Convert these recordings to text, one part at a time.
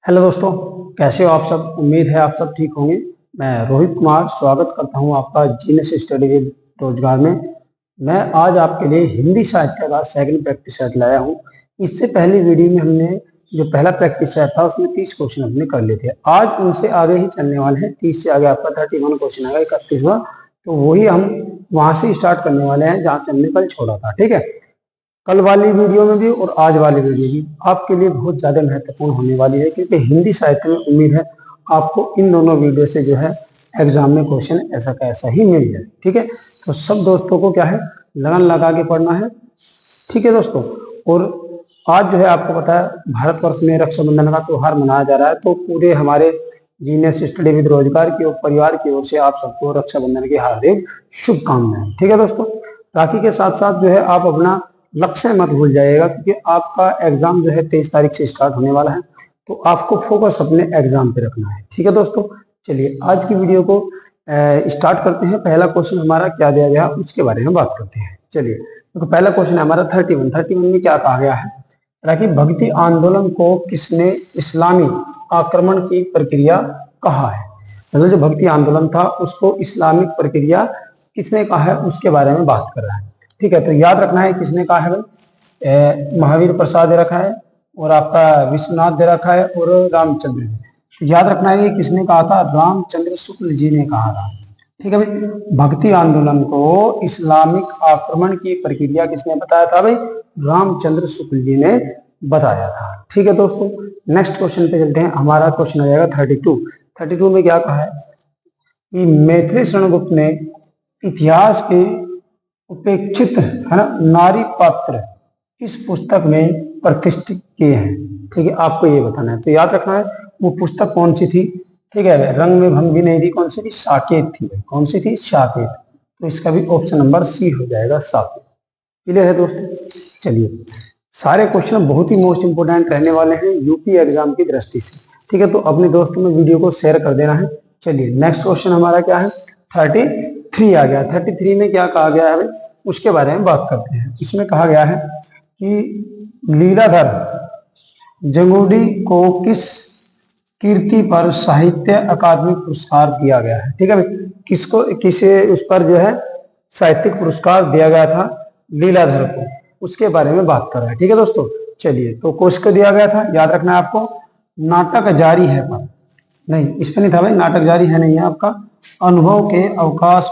Hello दोस्तों, कैसे हो आप सब। उम्मीद है आप सब ठीक होंगे। मैं रोहित कुमार स्वागत करता हूं आपका जीएस स्टडी विद रोजगार में। मैं आज आपके लिए हिंदी साहित्य का सेकंड प्रैक्टिस सेट लाया हूं। इससे पहली वीडियो में हमने जो पहला प्रैक्टिस सेट था उसमें 30 क्वेश्चन हमने कर लिए थे। आज उनसे आगे ही चलने वाले हैं। 30 से आगे आपका 31 क्वेश्चन आएगा, 31वां। तो वही हम वहां से स्टार्ट करने वाले हैं जहां से हमने कल छोड़ा था। ठीक है, कल वाली वीडियो में भी और आज वाली वीडियो भी आपके लिए बहुत ज़्यादा महत्वपूर्ण होने वाली है, क्योंकि हिंदी साहित्य में उम्मीद है आपको इन दोनों वीडियो से जो है एग्जाम में क्वेश्चन ऐसा का ऐसा ही मिल जाए। ठीक है, तो सब दोस्तों को क्या है, लगन लगा के पढ़ना है। ठीक है दोस्तों, और आज जो है आपको पता है भारतवर्ष में रक्षाबंधन का त्यौहार मनाया जा रहा है। तो पूरे हमारे जीनियस स्टडी विद रोजगार की और परिवार की ओर से आप सबको रक्षाबंधन की हार्दिक शुभकामनाएं। ठीक है दोस्तों, राखी के साथ साथ जो है आप अपना लक्ष्य मत भूल जाइएगा, क्योंकि आपका एग्जाम जो है 23 तारीख से स्टार्ट होने वाला है। तो आपको फोकस अपने एग्जाम पे रखना है। ठीक है दोस्तों, चलिए आज की वीडियो को स्टार्ट करते हैं। पहला क्वेश्चन हमारा क्या दिया गया उसके बारे में बात करते हैं। चलिए, तो पहला क्वेश्चन है हमारा 31 में क्या कहा गया है कि भक्ति आंदोलन को किसने इस्लामी आक्रमण की प्रक्रिया कहा है। मतलब जो भक्ति आंदोलन था उसको इस्लामिक प्रक्रिया किसने कहा है उसके बारे में बात कर रहा है। ठीक है, तो याद रखना है किसने कहा है भाई, महावीर प्रसाद दे रखा है और आपका विश्वनाथ दे रखा है और रामचंद्र जी। तो याद रखना है कि किसने कहा था, रामचंद्र शुक्ल जी ने कहा था। ठीक है भाई, भक्ति आंदोलन को इस्लामिक आक्रमण की प्रक्रिया किसने बताया था भाई, रामचंद्र शुक्ल जी ने बताया था। ठीक है दोस्तों, नेक्स्ट क्वेश्चन पे चलते हैं। हमारा क्वेश्चन आ जाएगा 32 में क्या कहा है कि मैथिली शरणगुप्त ने इतिहास के उपेक्षित है ना नारी पात्र इस पुस्तक में प्रतिष्ठित किए हैं। ठीक है, आपको ये बताना है। तो याद रखना है वो पुस्तक कौन सी थी। ठीक है, रंग में भंग भी नहीं थी, कौन सी थी, साकेत थी। कौन सी थी, साकेत। तो इसका भी ऑप्शन नंबर सी हो जाएगा, साकेत। क्लियर है दोस्तों। चलिए, सारे क्वेश्चन बहुत ही मोस्ट इंपोर्टेंट रहने वाले हैं यूपी एग्जाम की दृष्टि से। ठीक है, तो अपने दोस्तों में वीडियो को शेयर कर देना है। चलिए, नेक्स्ट क्वेश्चन हमारा क्या है, 33 आ गया। 33 में क्या कहा गया है उसके बारे में बात करते हैं। इसमें कहा गया है कि लीलाधर जंगुडी को किस कीर्ति पर साहित्य अकादमी पुरस्कार दिया गया है। ठीक है भाई, किसको किसे उस पर जो है साहित्यिक पुरस्कार दिया गया था, लीलाधर को, उसके बारे में बात कर रहा है। ठीक है दोस्तों, चलिए, तो किसको दिया गया था याद रखना है आपको, नाटक जारी है पर नहीं, इस पर नहीं था भाई, नाटक जारी है नहीं है आपका, अनुभव के आकाश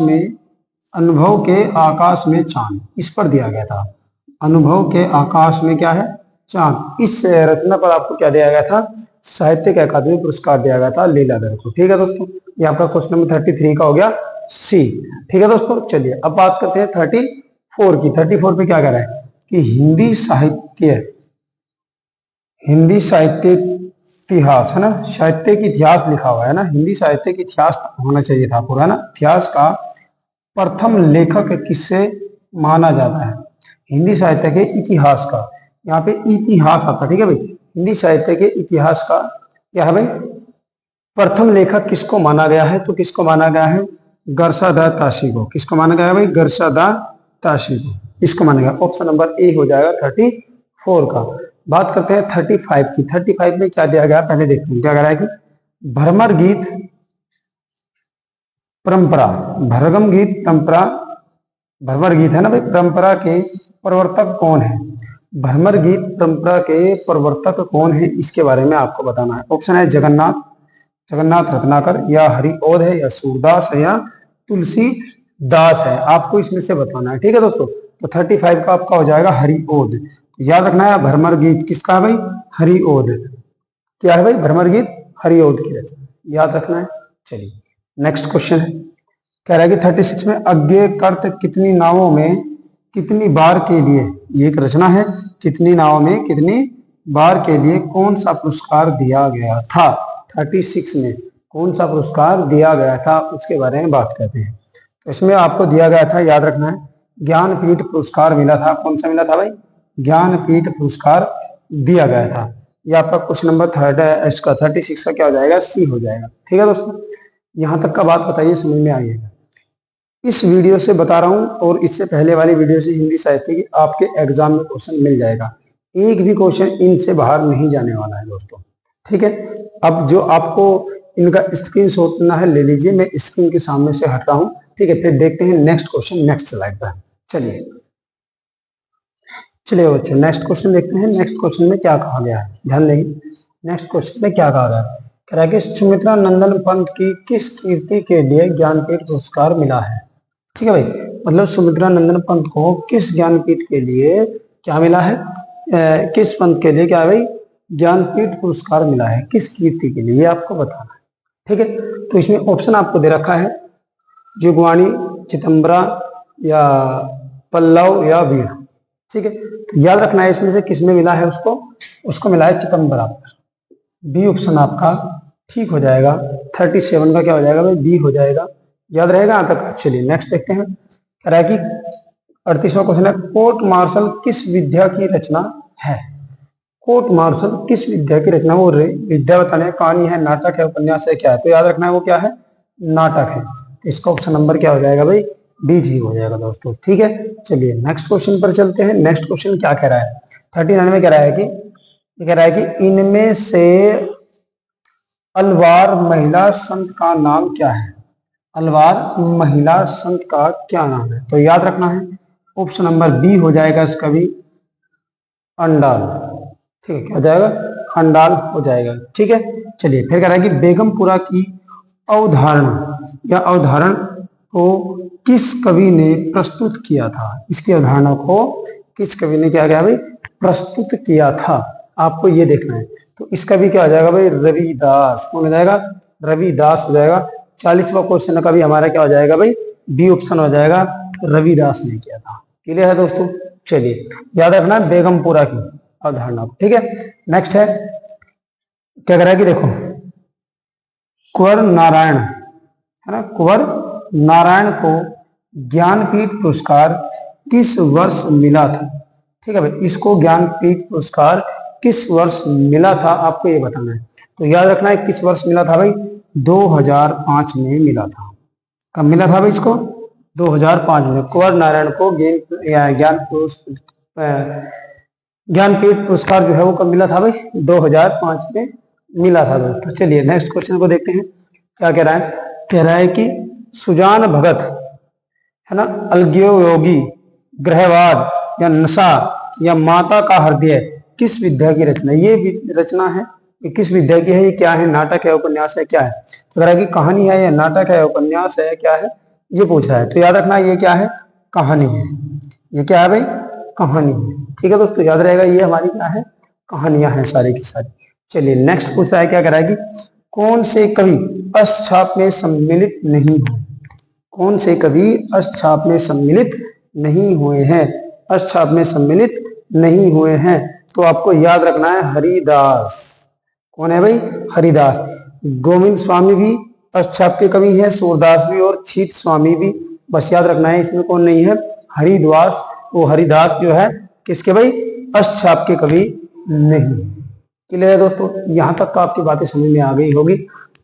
में चांद, इस पर दिया गया था। अनुभव के आकाश में क्या है, चांद। इस रचना पर आपको क्या दिया गया था, साहित्यिक अकादमी पुरस्कार दिया गया था लीलाधर को। ठीक है दोस्तों, ये आपका क्वेश्चन नंबर 33 का हो गया सी। ठीक है दोस्तों, चलिए अब बात करते हैं 34 की। 34 पे क्या कह रहा है कि हिंदी साहित्य इतिहास है ना, साहित्य की इतिहास लिखा हुआ है ना, हिंदी साहित्य की इतिहास होना चाहिए था पूरा, है ना। इतिहास का प्रथम लेखक किससे माना जाता है, हिंदी साहित्य के इतिहास का, यहाँ पे इतिहास आता। ठीक है भाई, हिंदी साहित्य के इतिहास का क्या है भाई, प्रथम लेखक किसको माना गया है, तो किसको माना गया है, गरसादार ताशी को। किसको माना गया है भाई, गरसादार ताशी को, इसको माना गया। ऑप्शन नंबर ए हो जाएगा 34 का। बात करते हैं 35 की। 35 में क्या दिया गया पहले देखते हैं। क्या कह रहा है कि भ्रमर गीत परंपरा, भरगम गीत परंपरा, भ्रमर गीत है ना भाई, परंपरा के प्रवर्तक कौन है, भ्रमर गीत परंपरा के प्रवर्तक कौन है, इसके बारे में आपको बताना है। ऑप्शन है जगन्नाथ रत्नाकर, या हरिओद है, या सूरदास है, या तुलसीदास है। आपको इसमें से बताना है। ठीक है दोस्तों, तो 35 का आपका हो जाएगा हरिओद। याद रखना है भ्रमर गीत किसका है भाई, हरिओद। क्या है भाई, भ्रमर गीत हरिओद की रचना, याद रखना है। चलिए, नेक्स्ट क्वेश्चन है, कह रहा है कि 36 में अज्ञे कर्त कितनी नावों में कितनी बार के लिए, ये एक रचना है, कितनी नावों में कितनी बार के लिए कौन सा पुरस्कार दिया गया था। 36 में कौन सा पुरस्कार दिया गया था उसके बारे में बात करते हैं। तो इसमें आपको दिया गया था, याद रखना है, ज्ञानपीठ पुरस्कार मिला था। कौन सा मिला था भाई, ज्ञानपीठ पुरस्कार दिया गया था। ये आपका क्वेश्चन नंबर 36 का क्या हो जाएगा, सी हो जाएगा। ठीक है दोस्तों, यहाँ तक का बात बताइए, समझ में आइएगा। इस वीडियो से बता रहा हूँ और इससे पहले वाली वीडियो से हिंदी साहित्य की आपके एग्जाम में क्वेश्चन मिल जाएगा। एक भी क्वेश्चन इनसे बाहर नहीं जाने वाला है दोस्तों। ठीक है। अब जो आपको इनका स्क्रीनशॉट लेना है ले लीजिए, मैं स्क्रीन के सामने से हट रहा हूं। ठीक है, फिर देखते हैं नेक्स्ट क्वेश्चन नेक्स्ट स्लाइड पर। चलिए चलिए बच्चों नेक्स्ट क्वेश्चन देखते हैं। नेक्स्ट क्वेश्चन में क्या कहा गया है, ध्यान देंगे। नेक्स्ट क्वेश्चन में क्या कहा गया है, कह रहा है कि सुमित्रा नंदन पंत की किस कीर्ति के लिए ज्ञानपीठ पुरस्कार मिला है। ठीक है भाई, मतलब सुमित्रा नंदन पंत को किस ज्ञानपीठ के लिए क्या मिला है, किस पंत के लिए क्या है भाई ज्ञानपीठ पुरस्कार मिला है, किस कीर्ति के लिए, ये आपको बताना है। ठीक है, तो इसमें ऑप्शन आपको दे रखा है, जुगवाणी, चिदम्बरा या पल्लव या वीर। ठीक है, तो याद रखना है इसमें से किसमें मिला है, उसको उसको मिला है चिदम्बरा। बी ऑप्शन आपका ठीक हो जाएगा। 37 का क्या हो जाएगा भाई, बी हो जाएगा। याद रहेगा यहाँ तक। चलिए नेक्स्ट देखते हैं। कह रहा है कि 38वां क्वेश्चन है, कोर्ट मार्शल किस विद्या की रचना है। कोर्ट मार्शल किस विद्या की रचना, वो विद्या बताने है, कहानी है, नाटक है, उपन्यास है, क्या है। तो याद रखना है वो क्या है, नाटक है। तो इसका ऑप्शन नंबर क्या हो जाएगा भाई, बी ठीक हो जाएगा दोस्तों। ठीक है, चलिए नेक्स्ट क्वेश्चन पर चलते हैं। नेक्स्ट क्वेश्चन क्या कह रहा है, 39 में कह रहा है कि इनमें से अलवार महिला संत का नाम क्या है। अलवार महिला संत का क्या नाम है। तो याद रखना है ऑप्शन नंबर बी हो जाएगा इसका भी, अंडाल। ठीक है, क्या हो जाएगा, अंडाल हो जाएगा। ठीक है, चलिए फिर कह रहा है कि बेगमपुरा की अवधारणा या अवधारण को किस कवि ने प्रस्तुत किया था। इसकी अवधारणा को किस कवि ने क्या किया भाई, प्रस्तुत किया था, आपको ये देखना है। तो इसका भी क्या हो जाएगा भाई, रविदास। कौन हो जाएगा, रविदास हो जाएगा। 40वां क्वेश्चन का भी हमारा क्या हो जाएगा भाई, बी ऑप्शन हो जाएगा, रविदास ने किया था। क्लियर है दोस्तों। चलिए याद रखना बेगमपुरा की अवधारणा। ठीक है, नेक्स्ट है, क्या कह रहा है कि देखो, कुंवर नारायण है ना, कुंवर नारायण को ज्ञानपीठ पुरस्कार किस वर्ष मिला था। ठीक है भाई, इसको ज्ञानपीठ पुरस्कार किस वर्ष मिला था, आपको ये बताना है। तो याद रखना है किस वर्ष मिला था भाई, 2005 में मिला था। कब मिला था भाई इसको, 2005 में। कुंवर नारायण को ज्ञानपीठ पुरस्कार जो है वो कब मिला था भाई, 2005 में मिला था दोस्तों। चलिए नेक्स्ट क्वेश्चन को देखते हैं, क्या कह रहा है, कह रहा है कि सुजान भगत है ना, अलग्यो योगी, ग्रहवाद या नशा या माता का हृदय किस विद्या की रचना। ये रचना है, ये किस विद्या की है, ये क्या है, नाटक है, उपन्यास है, क्या है। तो कह रहा है कि कहानी है या नाटक है, उपन्यास है, क्या है, ये पूछ रहा है। तो याद रखना ये क्या है, कहानी है। ये क्या है भाई, कहानी है। ठीक है दोस्तों, याद रहेगा ये हमारी क्या है, कहानियां हैं सारी की सारी। चलिए नेक्स्ट पूछ रहा है, क्या कह रहा है कि कौन से कवि अष्टछाप में सम्मिलित नहीं हुए। कौन से कवि अष्टछाप में सम्मिलित नहीं हुए हैं, अष्टछाप में सम्मिलित नहीं हुए हैं। तो आपको याद रखना है हरिदास। कौन है भाई, हरिदास। गोविंद स्वामी भी अष्टछाप के कवि हैं, सूरदास भी और छीत स्वामी भी। बस याद रखना है इसमें कौन नहीं है, हरिदास। वो हरिदास जो है किसके भाई, अष्टछाप के कवि नहीं। क्लियर है दोस्तों, यहां तक का आपकी बातें समझ में आ गई होगी।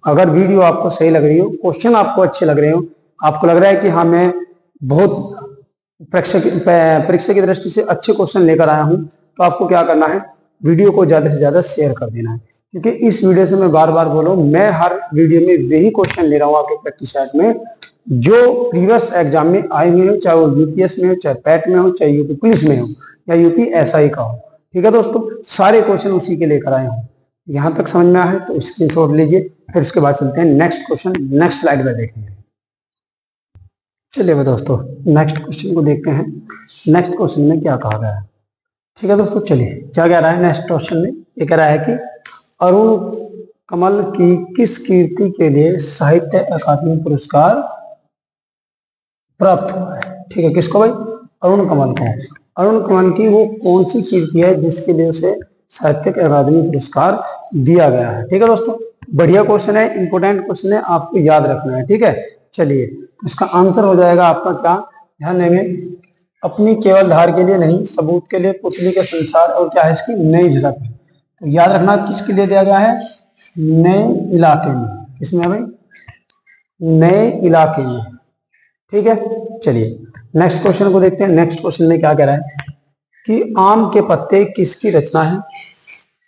अगर वीडियो आपको सही लग रही हो, क्वेश्चन आपको अच्छे लग रहे हो, आपको लग रहा है कि हाँ मैं बहुत परीक्षा की दृष्टि से अच्छे क्वेश्चन लेकर आया हूं, तो आपको क्या करना है, वीडियो को ज्यादा से ज्यादा शेयर कर देना है। क्योंकि इस वीडियो से मैं बार बार बोलूं, मैं हर वीडियो में वही क्वेश्चन ले रहा हूं आपके प्रैक्टिस सेट में जो प्रीवियस एग्जाम में आए हुए हो, चाहे वो यूपीएस में हो, चाहे पैट में हो, चाहे यूपी पुलिस में हो या यूपी एसआई का हो। ठीक है दोस्तों, सारे क्वेश्चन उसी के लेकर आए हूँ। यहाँ तक समझ में आया है तो स्क्रीनशॉट लीजिए। फिर उसके बाद चलते हैं नेक्स्ट क्वेश्चन, नेक्स्ट स्लाइड में देखेंगे। चलिए दोस्तों नेक्स्ट क्वेश्चन को देखते हैं, नेक्स्ट क्वेश्चन में क्या कहा गया है। ठीक है दोस्तों, चलिए क्या कह रहा है नेक्स्ट क्वेश्चन में, ये कह रहा है कि अरुण कमल की किस कीर्ति के लिए साहित्य अकादमी पुरस्कार प्राप्त हुआ है। ठीक है, किसको भाई, अरुण कमल को। अरुण कमल की वो कौन सी कीर्ति है जिसके लिए उसे साहित्य अकादमी पुरस्कार दिया गया है। ठीक है दोस्तों, बढ़िया क्वेश्चन है, इंपोर्टेंट क्वेश्चन है, आपको याद रखना है। ठीक है, चलिए इसका आंसर हो जाएगा आपका क्या, ध्यान देंगे, अपनी केवल धार के लिए नहीं, सबूत के लिए, पुतली के संसार और क्या है इसकी नई झलक। तो याद रखना किसके लिए दिया गया है, नए इलाके में। किसमें भाई, नए इलाके में। ठीक है, चलिए नेक्स्ट क्वेश्चन को देखते हैं। नेक्स्ट क्वेश्चन में क्या कह रहा है कि आम के पत्ते किसकी रचना है।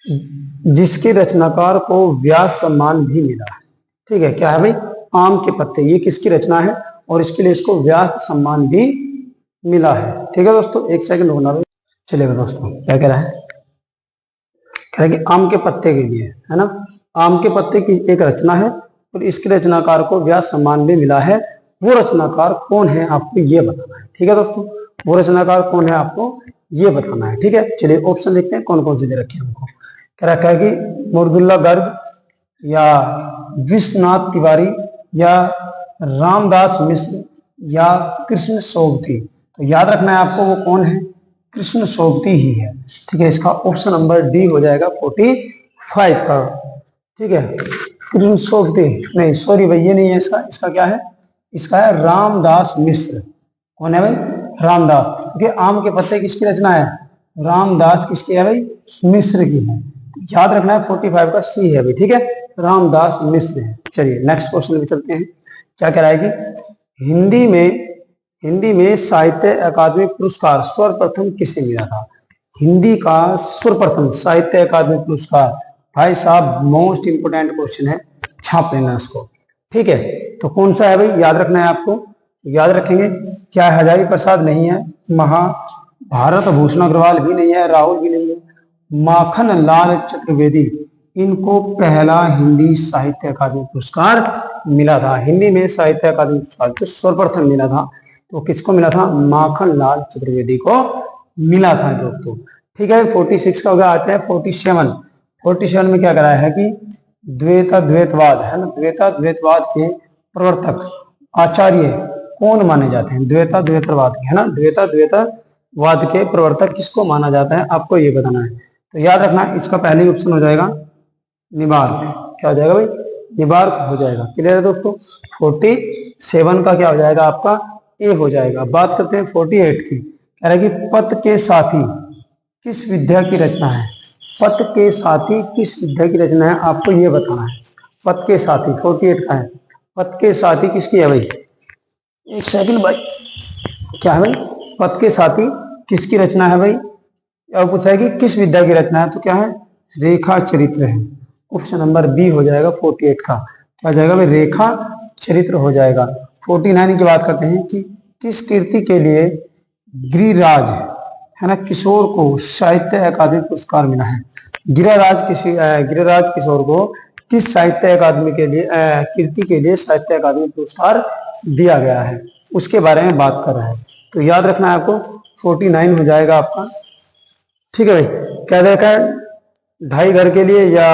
जिसके रचनाकार को व्यास सम्मान भी मिला है। ठीक है, क्या है भाई? आम के पत्ते, ये किसकी रचना है और इसके लिए इसको व्यास सम्मान भी मिला है। ठीक है दोस्तों, एक सेकंड होना भाई। चलिए दोस्तों, क्या कह रहा है? कह रहा है कि आम के पत्ते के लिए, है ना, आम के पत्ते की एक रचना है और इसके रचनाकार को व्यास सम्मान भी मिला है। वो रचनाकार कौन है आपको ये बताना है। ठीक है दोस्तों, वो रचनाकार कौन है आपको ये बताना है। ठीक है, चलिए ऑप्शन देखते हैं कौन कौन से दे रखे हैं हमको। कह रखा है कि मुर्दुल्ला गर्ग या विश्वनाथ तिवारी या रामदास मिश्र या कृष्ण सोबती। तो याद रखना है आपको वो कौन है, कृष्ण सोबती ही है। ठीक है, इसका ऑप्शन नंबर डी हो जाएगा 45 का। ठीक है, कृष्ण सोबती नहीं, सॉरी भाई ये नहीं है इसका, इसका क्या है? इसका है रामदास मिश्र। कौन है भाई? रामदास। क्योंकि आम के पत्ते किसकी रचना है? रामदास किसकी है भाई? मिश्र की है। याद रखना है 45 का सी है भाई। ठीक है, रामदास मिश्र है। चलिए नेक्स्ट क्वेश्चन में चलते हैं। क्या कह रहा है कि हिंदी में साहित्य अकादमी पुरस्कार सर्वप्रथम किसे मिला था? हिंदी का सर्वप्रथम साहित्य अकादमी पुरस्कार, भाई साहब मोस्ट इंपोर्टेंट क्वेश्चन है, छाप लेना इसको। ठीक है, तो कौन सा है भाई? याद रखना है आपको, याद रखेंगे। क्या हजारी प्रसाद नहीं है, महाभारत भूषण अग्रवाल भी नहीं है, राहुल भी नहीं है, माखन लाल चतुर्वेदी, इनको पहला हिंदी साहित्य अकादमी पुरस्कार मिला था। हिंदी में साहित्य अकादमी पुरस्कार तो सर्वप्रथम मिला था, तो किसको मिला था? माखन लाल चतुर्वेदी को मिला था दोस्तों। ठीक है, 46 का हो गया। आते हैं 47 में क्या कराया है कि द्वैतवाद है ना, द्वैतवाद के प्रवर्तक आचार्य कौन माने जाते हैं? द्वैतवाद के, है ना, द्वैतवाद के प्रवर्तक किसको माना जाता है आपको ये बताना है। तो याद रखना इसका पहले ही ऑप्शन हो जाएगा निबार्क। क्या हो जाएगा भाई? निबार्क हो जाएगा। क्लियर है दोस्तों? 47 का क्या हो जाएगा आपका? ए हो जाएगा। बात करते हैं 48 की। कह रहा है कि पथ के साथी किस विद्या की रचना है? पथ के साथी किस विद्या की रचना है आपको ये बताना है। पथ के साथी 48 का है। पथ के साथी किसकी है भाई? एक सेकंड भाई, क्या है भाई? पथ के साथी किसकी रचना है भाई? अब पूछा है कि किस विद्या की रचना है, तो क्या है? रेखा चरित्र है। ऑप्शन नंबर बी हो जाएगा 48 का। क्या हो जाएगा भाई? रेखा चरित्र हो जाएगा। 49 की बात करते हैं कि किस कृति के लिए गिरिराज, है ना, किशोर को साहित्य अकादमी पुरस्कार मिला है? गिरिराज किशोर को किस साहित्य अकादमी के लिए कृति के लिए साहित्य अकादमी पुरस्कार दिया गया है, उसके बारे में बात कर रहा है। तो याद रखना है आपको 49 हो जाएगा आपका। ठीक है भाई, क्या देखा है? ढाई घर के लिए या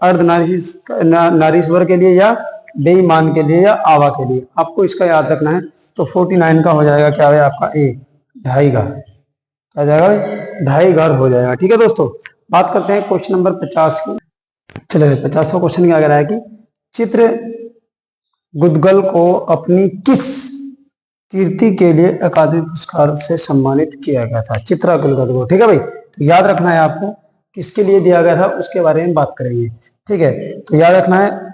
अर्ध नारीश्वर के लिए या बेईमान के लिए या आवा के लिए, आपको इसका याद रखना है। तो 49 का हो जाएगा क्या है आपका? ए, ढाई घर। क्या जाएगा भाई? ढाई घर हो जाएगा। ठीक है दोस्तों, बात करते हैं क्वेश्चन नंबर 50 की। चलिए 50वां क्वेश्चन क्या कह रहा है कि चित्र गुदगल को अपनी किस कीर्ति के लिए अकादमी पुरस्कार से सम्मानित किया गया था? चित्रा गुदगल को। ठीक है भाई, तो याद रखना है आपको किसके लिए दिया गया था उसके बारे में बात करेंगे। ठीक है, तो याद रखना है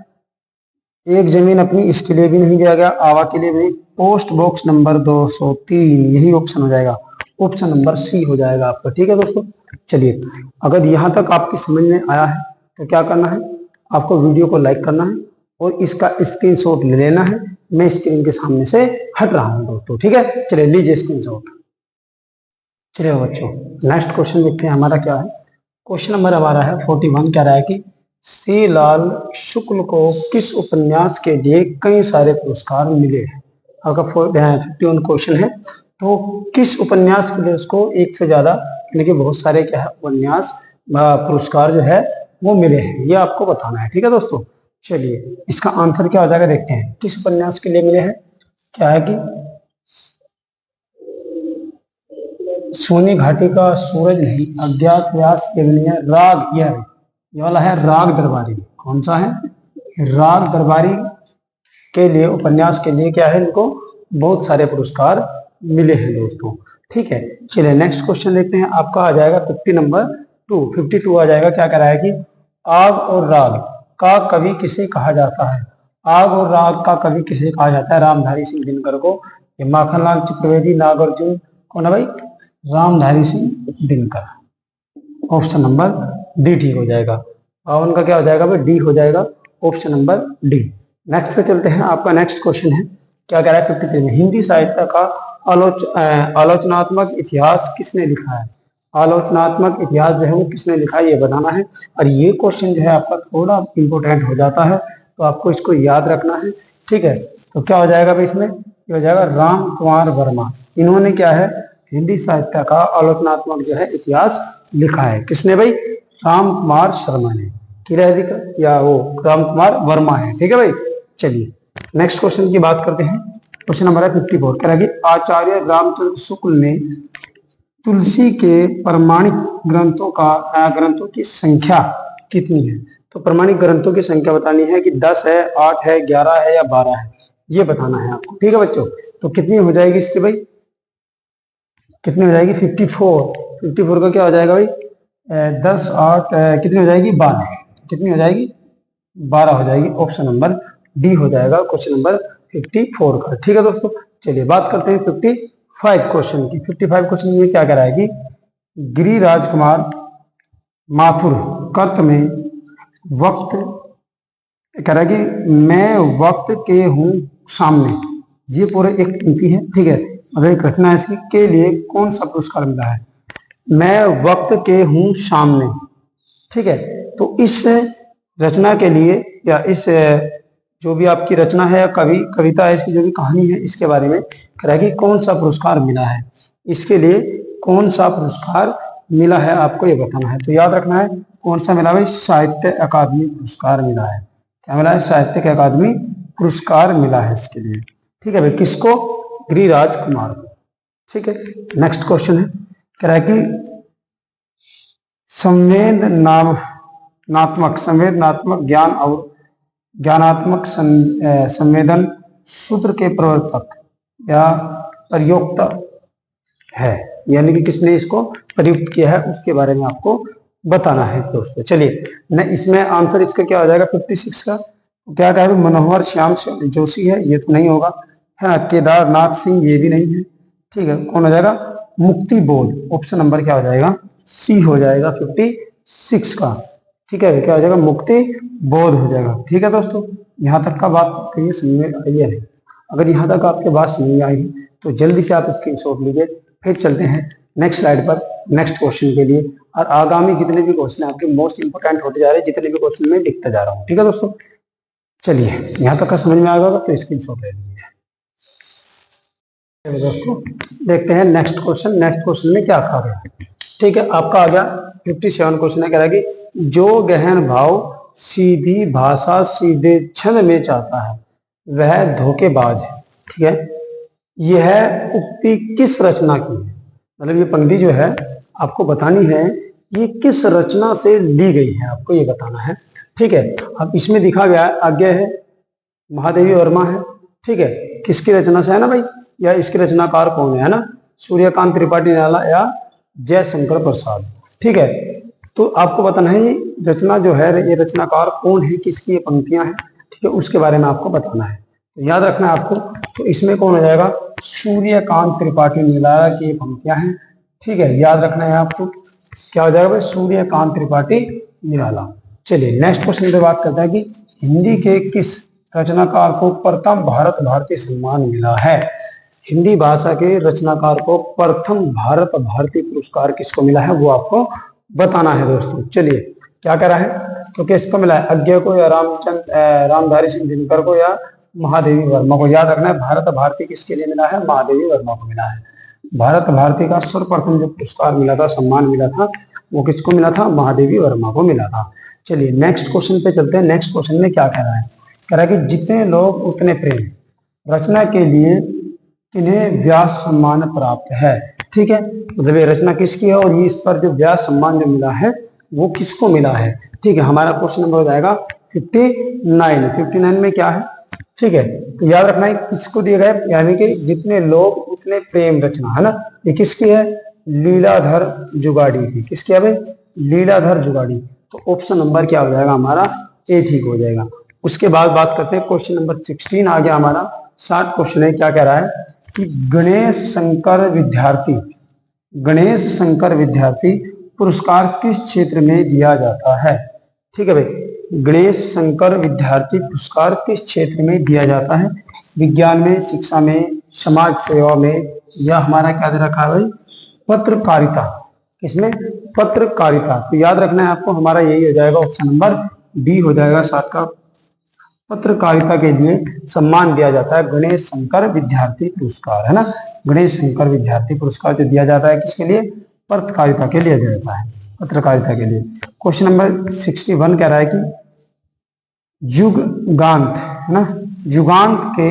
एक जमीन अपनी, इसके लिए भी नहीं दिया गया, आवा के लिए भी। पोस्ट बॉक्स नंबर 203, यही ऑप्शन हो जाएगा। ऑप्शन नंबर सी हो जाएगा आपका। ठीक है दोस्तों, चलिए अगर यहाँ तक आपकी समझ में आया है तो क्या करना है, आपको वीडियो को लाइक करना है और इसका स्क्रीनशॉट ले लेना है। मैं स्क्रीन के सामने से हट रहा हूँ दोस्तों। ठीक है, चलिए लीजिए स्क्रीनशॉट। चलिए बच्चों, नेक्स्ट क्वेश्चन देखते हैं हमारा क्या है। क्वेश्चन नंबर हमारा है 41। कह रहा है कि श्री लाल शुक्ल को किस उपन्यास के लिए कई सारे पुरस्कार मिले हैं? अगर 51 क्वेश्चन है तो किस उपन्यास के लिए उसको एक से ज्यादा, यानी कि बहुत सारे क्या है उपन्यास पुरस्कार जो है वो मिले हैं, ये आपको बताना है। ठीक है दोस्तों, चलिए इसका आंसर क्या हो जाएगा देखते हैं। किस उपन्यास के लिए मिले हैं? क्या है कि सोनी घाटी का सूरज नहीं, अज्ञात व्यास केवलिया, राग, ये वाला है राग दरबारी। कौन सा है? राग दरबारी के लिए, उपन्यास के लिए क्या है, इनको बहुत सारे पुरस्कार मिले हैं दोस्तों। ठीक है, चलिए नेक्स्ट क्वेश्चन देखते हैं। आपका आ जाएगा 50 नंबर 2, 52 आ जाएगा। क्या कह रहा है कि आग और राग का कवि किसे कहा जाता है? आग और राग का कवि किसे कहा जाता है? रामधारी सिंह दिनकर को, ये माखनलाल चतुर्वेदी, नागार्जुन, कौन है भाई? Ramdhari Singh Dinkar. Option number D ठीक हो जाएगा। 52 का क्या हो जाएगा भाई? डी हो जाएगा, ऑप्शन नंबर डी। नेक्स्ट पे चलते हैं, आपका नेक्स्ट क्वेश्चन है, क्या कह रहा है 53 में, हिंदी साहित्य का आलोचनात्मक इतिहास किसने लिखा है? आलोचनात्मक इतिहास जो है वो किसने लिखा है ये बताना है। और ये क्वेश्चन जो है आपका थोड़ा इंपोर्टेंट हो जाता है, तो आपको इसको याद रखना है, ठीक है। तो क्या हो जाएगा भाई इसमें? ये हो जाएगा राम कुमार वर्मा। इन्होंने क्या है, हिंदी साहित्य का आलोचनात्मक जो है इतिहास लिखा है। किसने भाई? राम कुमार शर्मा ने, या वो राम कुमार वर्मा है, ठीक है भाई। चलिए नेक्स्ट क्वेश्चन की बात करते हैं। क्वेश्चन नंबर है 54, कह रहा है कि आचार्य रामचंद्र शुक्ल ने तुलसी के प्रमाणिक ग्रंथों की संख्या कितनी है? तो प्रमाणिक ग्रंथों की संख्या बतानी है कि 10 है, 8 है, 11 है या 12 है, ये बताना है आपको, ठीक है बच्चों। तो कितनी हो जाएगी इसकी भाई? कितनी हो जाएगी? 54। 54 का क्या हो जाएगा भाई? 10 8 कितनी हो जाएगी? 12। कितनी हो जाएगी? 12 हो जाएगी। ऑप्शन नंबर डी हो जाएगा क्वेश्चन नंबर 54 का, ठीक है दोस्तों। चलिए बात करते हैं 55 क्वेश्चन की। 55 क्वेश्चन ये क्या कह रहा है कि गिरिराज कुमार माथुर कर्त में वक्त, कह रहा है कि मैं वक्त के हूँ सामने, ये पूरे एक पंक्ति है, ठीक है। अगर एक रचना है इसकी के लिए कौन सा पुरस्कार मिला है? मैं वक्त के हूँ सामने, ठीक है। तो इस रचना के लिए या इस जो भी आपकी रचना है या कविता है, इसकी जो भी कहानी है, इसके बारे में कह रहा है कि कौन सा पुरस्कार मिला है, इसके लिए कौन सा पुरस्कार मिला है आपको ये बताना है। तो याद रखना है कौन सा मिला भाई? साहित्य अकादमी पुरस्कार मिला है। क्या मिला है? साहित्य अकादमी पुरस्कार मिला है इसके लिए, ठीक है भाई। किसको? गिरिराज कुमार को, ठीक है। नेक्स्ट क्वेश्चन है, कह रहा है कि संवेदनात्मक ज्ञान और ज्ञानात्मक संवेदन सूत्र के प्रवर्तक या प्रयोक्ता है, यानी कि किसने इसको प्रयुक्त किया है उसके बारे में आपको बताना है दोस्तों। चलिए न इसमें आंसर इसका क्या हो जाएगा 56 का? क्या कह रहे? मनोहर श्याम जोशी है, ये तो नहीं होगा, है ना। केदारनाथ सिंह, ये भी नहीं है, ठीक है। कौन हो जाएगा? मुक्ति बोध। ऑप्शन नंबर क्या हो जाएगा? सी हो जाएगा 56 का, ठीक है। क्या हो जाएगा? मुक्ति बोध हो जाएगा, ठीक है दोस्तों। यहाँ तक का बात कहिए समझ में आई है? अगर यहाँ तक आपके बात समझ में आई तो जल्दी से आप स्क्रीनशॉट लीजिए। फिर चलते हैं नेक्स्ट स्लाइड पर नेक्स्ट क्वेश्चन के लिए, और आगामी जितने भी क्वेश्चन आपके मोस्ट इंपोर्टेंट होते जा रहे हैं, जितने भी क्वेश्चन मैं लिखता जा रहा हूँ, ठीक है दोस्तों। चलिए यहाँ तक का समझ में आ गया तो स्क्रीनशॉट ले लीजिए दोस्तों। देखते हैं नेक्स्ट क्वेश्चन। नेक्स्ट क्वेश्चन में क्या कहा गया, ठीक है। आपका आ गया 57 क्वेश्चन है, कह रहा है कि जो गहन भाव सीधी भाषा सीधे छंद में चाहता है वह धोखेबाज है, ठीक है। यह उक्ति किस रचना की है? मतलब ये पंक्ति जो है आपको बतानी है ये किस रचना से ली गई है, आपको ये बताना है, ठीक है। अब इसमें दिखा गया है, आज्ञा है महादेवी वर्मा है, ठीक है। किसकी रचना से है ना भाई? या इसके रचनाकार कौन है ना? सूर्यकांत त्रिपाठी निराला या जयशंकर प्रसाद, ठीक है। तो आपको बताना है ये रचना जो है, ये रचनाकार कौन है, किसकी ये पंक्तियां हैं, ठीक है, उसके बारे में आपको बताना है। तो याद रखना है आपको। तो इसमें कौन हो जाएगा? सूर्यकांत त्रिपाठी निराला की पंक्तियां हैं, ठीक है। याद रखना है आपको, क्या हो जाएगा भाई? सूर्यकांत त्रिपाठी निराला। चलिए नेक्स्ट क्वेश्चन पे बात करते हैं कि हिंदी के किस रचनाकार को प्रथम भारत भारती सम्मान मिला है? हिंदी भाषा के रचनाकार को प्रथम भारत भारती पुरस्कार किसको मिला है वो आपको बताना है दोस्तों। चलिए क्या कह रहा है? तो किसको मिला है? अज्ञे को या रामधारी सिंह दिनकर को या महादेवी वर्मा को? याद रखना है भारत भारती किसके लिए मिला है? महादेवी वर्मा को मिला है। भारत भारती का सर्वप्रथम जो पुरस्कार मिला था, सम्मान मिला था, वो किसको मिला था? महादेवी वर्मा को मिला था। चलिए नेक्स्ट क्वेश्चन पे चलते हैं। नेक्स्ट क्वेश्चन में क्या कह रहा है? कह रहा है कि जितने लोग उतने प्रेम रचना के लिए किन्हें व्यास सम्मान प्राप्त है, ठीक है। मतलब ये रचना किसकी है और ये इस पर जो व्यास सम्मान जो मिला है वो किसको मिला है, ठीक है। हमारा क्वेश्चन नंबर हो जाएगा 59 में क्या है, ठीक है। तो याद रखना है किसको दिए गए, यानी कि जितने लोग उतने प्रेम रचना, है ना। ये किसकी है? लीलाधर जुगाड़ी की। किसकी है भाई? लीलाधर जुगाड़ी। तो ऑप्शन नंबर क्या हो जाएगा हमारा? ए ठीक हो जाएगा। उसके बाद बात करते हैं क्वेश्चन नंबर 16 आ गया हमारा। 60 क्वेश्चन है। क्या कह रहा है कि गणेश शंकर विद्यार्थी पुरस्कार किस क्षेत्र में दिया जाता है? ठीक है भाई, गणेश शंकर विद्यार्थी पुरस्कार किस क्षेत्र में दिया जाता है? विज्ञान में, शिक्षा में, समाज सेवा में, या हमारा क्या दे रखा है भाई, पत्रकारिता। किसमें? पत्रकारिता। तो याद रखना है आपको, हमारा यही हो जाएगा, ऑप्शन नंबर डी हो जाएगा साथ का। पत्रकारिता के लिए सम्मान दिया जाता है गणेश शंकर विद्यार्थी पुरस्कार, है ना। गणेश शंकर विद्यार्थी पुरस्कार जो दिया जाता है किसके लिए? पत्रकारिता के लिए दिया जाता है, पत्रकारिता के लिए। क्वेश्चन नंबर 61 कह रहा है कि युगांत, है ना, युगांत के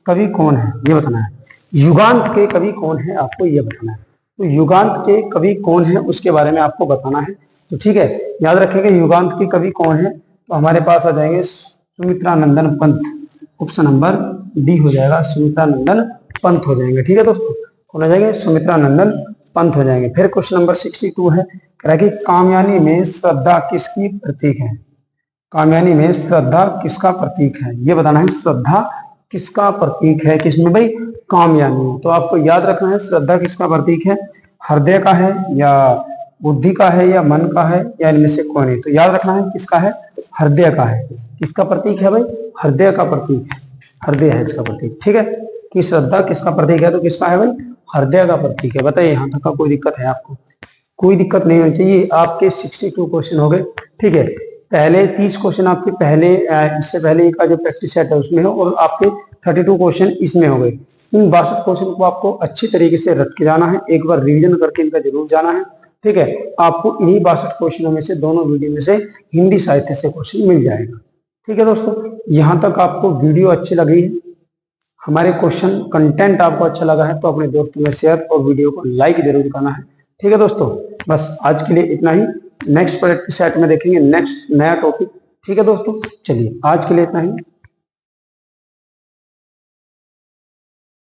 कवि कौन है, ये बताना है। युगांत के कवि कौन है, आपको ये बताना है। तो युगांत के कवि कौन है उसके बारे में आपको बताना है। तो ठीक है, याद रखेंगे युगांत के कवि कौन है। तो हमारे पास आ जाएंगे Sumitranandan Pant. Option number D हो जाएगा, सुमित्रानंदन पंत हो जाएंगे। ठीक है दोस्तों, कौन हो जाएंगे? सुमित्रानंदन पंत हो जाएंगे। फिर क्वेश्चन नंबर 62 है, कह रहा है कि कामयानी में श्रद्धा किसकी प्रतीक है? कामयानी में श्रद्धा किसका प्रतीक है, ये बताना है। श्रद्धा किसका प्रतीक है? किसमें भाई? कामयानी। तो आपको याद रखना है श्रद्धा किसका प्रतीक है, हृदय का है या बुद्धि का है या मन का है या इनमें से कोई नहीं। तो याद रखना है किसका है, हृदय का है। किसका प्रतीक है भाई? हृदय का प्रतीक है, हृदय है इसका प्रतीक। ठीक है, कि श्रद्धा किसका प्रतीक है, तो किसका है भाई? हृदय का प्रतीक है। बताइए यहाँ तक का कोई दिक्कत है आपको? कोई दिक्कत नहीं होनी चाहिए। आपके 62 क्वेश्चन हो गए। ठीक है, पहले 30 क्वेश्चन आपके पहले इससे पहले का जो प्रैक्टिस सेट है उसमें हो, और आपके 32 क्वेश्चन इसमें हो गए। इन 62 क्वेश्चन को आपको अच्छी तरीके से रट के जाना है, एक बार रिवीजन करके इनका जरूर जाना है। ठीक है, आपको इन्हीं 62 क्वेश्चनों में से, दोनों वीडियो में से हिंदी साहित्य से क्वेश्चन मिल जाएगा। ठीक है दोस्तों, यहाँ तक आपको वीडियो अच्छी लगी है, हमारे क्वेश्चन कंटेंट आपको अच्छा लगा है, तो अपने दोस्तों में शेयर और वीडियो को लाइक जरूर करना है। ठीक है दोस्तों, बस आज के लिए इतना ही। नेक्स्ट प्रैक्टिस सेट में देखेंगे नेक्स्ट नया टॉपिक। ठीक है दोस्तों, चलिए आज के लिए इतना ही।